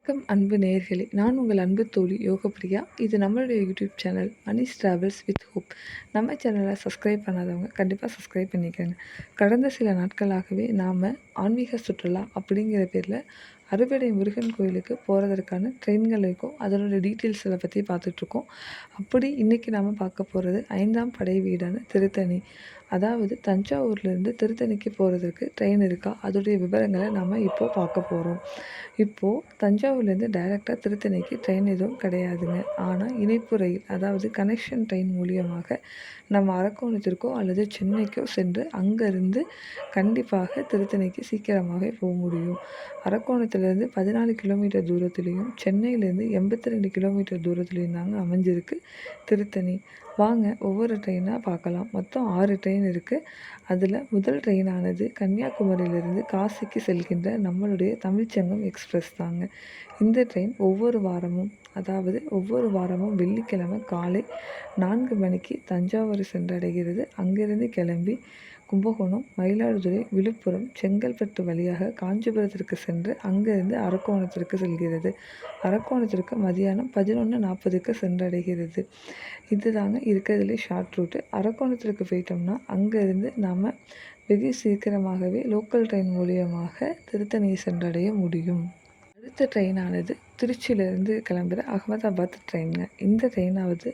வணக்கம் அன்பு நேயர்களே! நான் உங்கள் அன்பு தோழி யோகப்பிரியா. இது நம்மளுடைய YouTube channel Manish travels with hope. நம்ம சேனலை சப்ஸ்கிரைப் பண்ணாதவங்க கண்டிப்பாக சப்ஸ்கிரைப் பண்ணிக்கோங்க. கடந்த சில நாட்களாகவே நாம் ஆன்மீக சுற்றுலா அப்படிங்கிற பேரில் அறுபடை முருகன் கோயிலுக்கு போகிறதற்கான ட்ரெயின்கள் இருக்கும். அதனோட டீட்டெயில்ஸை பற்றி பார்த்துட்ருக்கோம். அப்படி இன்றைக்கி நாம் பார்க்க போகிறது 5ஆம் படை வீடான திருத்தணி. அதாவது தஞ்சாவூர்லேருந்து திருத்தணிக்கு போகிறதுக்கு ட்ரெயின் இருக்கா, அதோடைய விவரங்களை நாம் இப்போது பார்க்க போகிறோம். இப்போது தஞ்சாவூர்லேருந்து டைரெக்டாக திருத்தணிக்கு ட்ரெயின் எதுவும் கிடையாதுங்க. ஆனால் இணைப்பு ரயில், அதாவது கனெக்ஷன் ட்ரெயின் மூலியமாக நம்ம அரக்கோணத்திற்கோ அல்லது சென்னைக்கோ சென்று அங்கேருந்து கண்டிப்பாக திருத்தணிக்கு சீக்கிரமாகவே போக முடியும். அரக்கோணத்துலேருந்து 14 கிலோமீட்டர் தூரத்துலேயும் சென்னையிலேருந்து 82 கிலோமீட்டர் தூரத்துலேயும் தாங்க அமைஞ்சிருக்கு திருத்தணி. வாங்க ஒவ்வொரு ட்ரெயினாக பார்க்கலாம். மொத்தம் 6 ட்ரெயின் இருக்குது. அதில் முதல் ட்ரெயினானது கன்னியாகுமரியிலிருந்து காசிக்கு செல்கின்ற நம்மளுடைய தமிழ்ச்சங்கம் எக்ஸ்பிரஸ் தாங்க. இந்த ட்ரெயின் ஒவ்வொரு வாரமும் வெள்ளிக்கிழமை காலை 4 மணிக்கு தஞ்சாவூர் சென்றடைகிறது. அங்கிருந்து கிளம்பி கும்பகோணம், மயிலாடுதுறை, விழுப்புரம், செங்கல்பட்டு வழியாக காஞ்சிபுரத்திற்கு சென்று அங்கிருந்து அரக்கோணத்திற்கு செல்கிறது. அரக்கோணத்திற்கு மதியானம் 11:40க்கு சென்றடைகிறது. இதுதாங்க இருக்கிறதுலே ஷார்ட் ரூட்டு. அரக்கோணத்திற்கு போயிட்டோம்னா அங்கேருந்து நாம் வெகு சீக்கிரமாகவே லோக்கல் ட்ரெயின் மூலியமாக திருத்தணியை சென்றடைய முடியும். அடுத்த ட்ரெயினானது திருச்சியிலேருந்து கிளம்புகிற அகமதாபாத் ட்ரெயினுங்க. இந்த ட்ரெயினாவது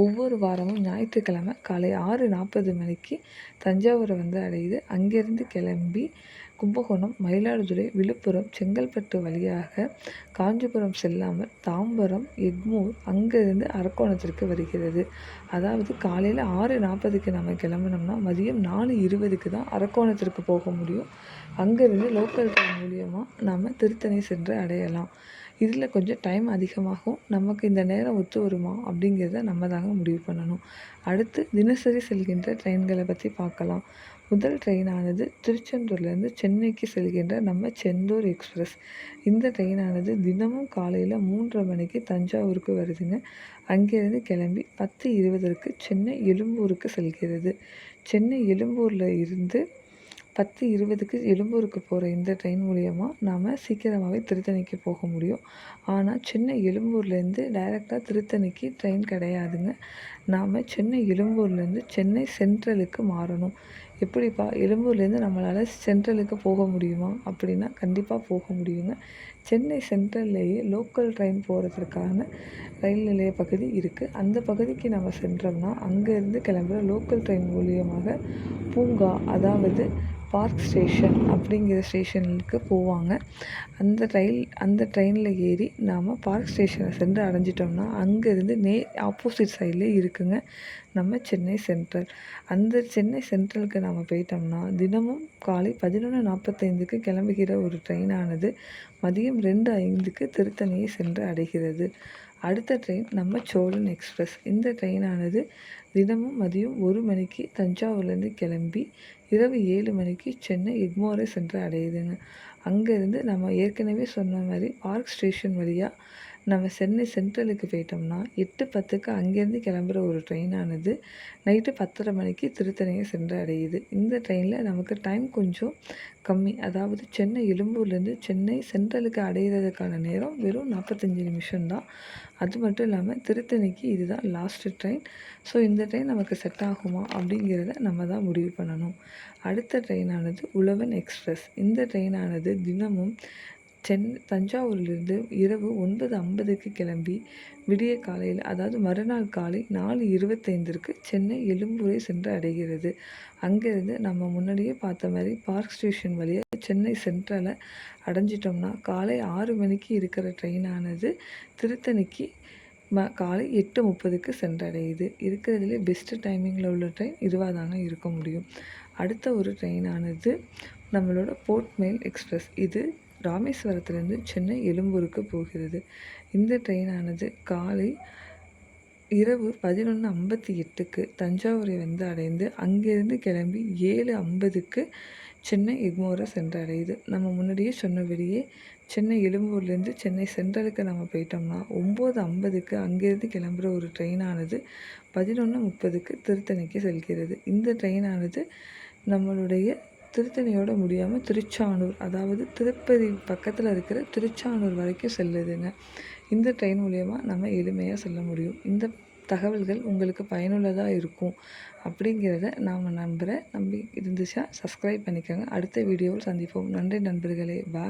ஒவ்வொரு வாரமும் ஞாயிற்றுக்கிழமை காலை 6:40 மணிக்கு தஞ்சாவூரை அடையுது. அங்கேருந்து கிளம்பி கும்பகோணம், மயிலாடுதுறை, விழுப்புரம், செங்கல்பட்டு வழியாக காஞ்சிபுரம் செல்லாமல் தாம்பரம், எக்மூர், அங்கேருந்து அரக்கோணத்திற்கு வருகிறது. அதாவது காலையில் 6:40க்கு நம்ம கிளம்புனோம்னா மதியம் 4:20க்கு தான் அரக்கோணத்திற்கு போக முடியும். அங்கேருந்து லோக்கல் ட்ரெயின் மூலியமாக நாம் திருத்தணி சென்று அடையலாம். இதில் கொஞ்சம் டைம் அதிகமாகும். நமக்கு இந்த நேரம் ஒத்து வருமா அப்படிங்கிறத நம்ம தாங்க முடிவு பண்ணணும். அடுத்து தினசரி செல்கின்ற ட்ரெயின்களை பற்றி பார்க்கலாம். முதல் ட்ரெயினானது திருச்செந்தூர்லேருந்து சென்னைக்கு செல்கின்ற நம்ம செந்தூர் எக்ஸ்பிரஸ். இந்த ட்ரெயினானது தினமும் காலையில் 3:30 மணிக்கு தஞ்சாவூருக்கு வருதுங்க. அங்கேருந்து கிளம்பி 10:20க்கு சென்னை எழும்பூருக்கு செல்கிறது. சென்னை எழும்பூரில் இருந்து 10:20க்கு எழும்பூருக்கு போகிற இந்த ட்ரெயின் மூலிமா நாம் சீக்கிரமாகவே திருத்தணிக்கு போக முடியும். ஆனால் சென்னை எழும்பூர்லேருந்து டைரெக்டாக திருத்தணிக்கு ட்ரெயின் கிடையாதுங்க. நாம் சென்னை எழும்பூர்லேருந்து சென்னை சென்ட்ரலுக்கு மாறணும். எப்படிப்பா, எழும்பூர்லேருந்து நம்மளால் சென்ட்ரலுக்கு போக முடியுமா அப்படின்னா கண்டிப்பாக போக முடியுங்க. சென்னை சென்ட்ரல்லையே லோக்கல் ட்ரெயின் போகிறதுக்கான ரயில் நிலைய பகுதி இருக்குது. அந்த பகுதிக்கு நம்ம சென்றோம்னா அங்கேருந்து கிளம்புற லோக்கல் ட்ரெயின் மூலியமாக பூங்கா, அதாவது பார்க் ஸ்டேஷன் அப்படிங்கிற ஸ்டேஷனுக்கு போவாங்க. அந்த ட்ரெயினில் ஏறி நாம் பார்க் ஸ்டேஷனை சென்று அடைஞ்சிட்டோம்னா அங்கேருந்து ஆப்போசிட் சைட்லேயே இருக்குங்க நம்ம சென்னை சென்ட்ரல். அந்த சென்னை சென்ட்ரலுக்கு நாம் போயிட்டோம்னா தினமும் காலை 11:45க்கு கிளம்புகிற ஒரு ட்ரெயினானது மதியம் 2:05க்கு திருத்தணியை சென்று அடைகிறது. அடுத்த ட்ரெயின் நம்ம சோழன் எக்ஸ்பிரஸ். இந்த ட்ரெயினானது தினமும் மதியம் 1 மணிக்கு தஞ்சாவூர்லேருந்து கிளம்பி இரவு 7 மணிக்கு சென்னை எக்மோரை சென்று அடையுதுங்க. அங்கேருந்து நம்ம ஏற்கனவே சொன்ன மாதிரி பார்க் ஸ்டேஷன் வழியாக நம்ம சென்னை சென்ட்ரலுக்கு போயிட்டோம்னா 8:10க்கு அங்கேருந்து கிளம்புற ஒரு ட்ரெயினானது நைட்டு 10:30 மணிக்கு திருத்தணியை சென்று அடையுது. இந்த ட்ரெயினில் நமக்கு டைம் கொஞ்சம் கம்மி. அதாவது சென்னை எழும்பூர்லேருந்து சென்னை சென்ட்ரலுக்கு அடையிறதுக்கான நேரம் வெறும் 45 நிமிஷம்தான். அது மட்டும் இல்லாமல் திருத்தணிக்கு இதுதான் லாஸ்ட்டு ட்ரெயின். ஸோ இந்த ட்ரெயின் நமக்கு செட் ஆகுமா அப்படிங்கிறத நம்ம தான் முடிவு பண்ணணும். அடுத்த ட்ரெயினானது உழவன் எக்ஸ்பிரஸ். இந்த ட்ரெயினானது தினமும் தஞ்சாவூரிலிருந்து இரவு 9:50க்கு கிளம்பி விடிய காலையில், அதாவது மறுநாள் காலை 4:25க்கு சென்னை எழும்பூரை சென்று அடைகிறது. அங்கேருந்து நம்ம முன்னாடியே பார்த்த மாதிரி பார்க் ஸ்டேஷன் வழியாக சென்னை சென்ட்ரலை அடைஞ்சிட்டோம்னா காலை 6 மணிக்கு இருக்கிற ட்ரெயினானது திருத்தணிக்கு காலை 8:30க்கு சென்றடையுது. இருக்கிறதுலே பெஸ்ட்டு டைமிங்கில் உள்ள ட்ரெயின் இதுவாக தாங்க இருக்க முடியும். அடுத்த ஒரு ட்ரெயினானது நம்மளோட போர்ட் மெயில் எக்ஸ்பிரஸ். இது ராமேஸ்வரத்துலேருந்து சென்னை எழும்பூருக்கு போகிறது. இந்த ட்ரெயினானது இரவு 11:58க்கு தஞ்சாவூரை அடைந்து அங்கேருந்து கிளம்பி 7:50க்கு சென்னை எக்மோரை சென்றடையுது. நம்ம முன்னாடியே சொன்னபடியே சென்னை எழும்பூர்லேருந்து சென்னை சென்ட்ரலுக்கு நம்ம போயிட்டோம்னா 9:50க்கு அங்கேருந்து கிளம்புற ஒரு ட்ரெயினானது 11:30க்கு திருத்தணிக்கு செல்கிறது. இந்த ட்ரெயினானது நம்மளுடைய திருத்தணியோட முடியாமல் திருச்சானூர், அதாவது திருப்பதி பக்கத்தில் இருக்கிற திருச்சானூர் வரைக்கும் செல்லுதுங்க. இந்த ட்ரெயின் மூலயமா நம்ம எளிமையாக செல்ல முடியும். இந்த தகவல்கள் உங்களுக்கு பயனுள்ளதாக இருக்கும் அப்படிங்கிறத நான் நம்புகிறேன். நம்பி இருந்துச்சா சப்ஸ்கிரைப் பண்ணிக்கோங்க. அடுத்த வீடியோவில் சந்திப்போம். நன்றி நண்பர்களே. பாய்.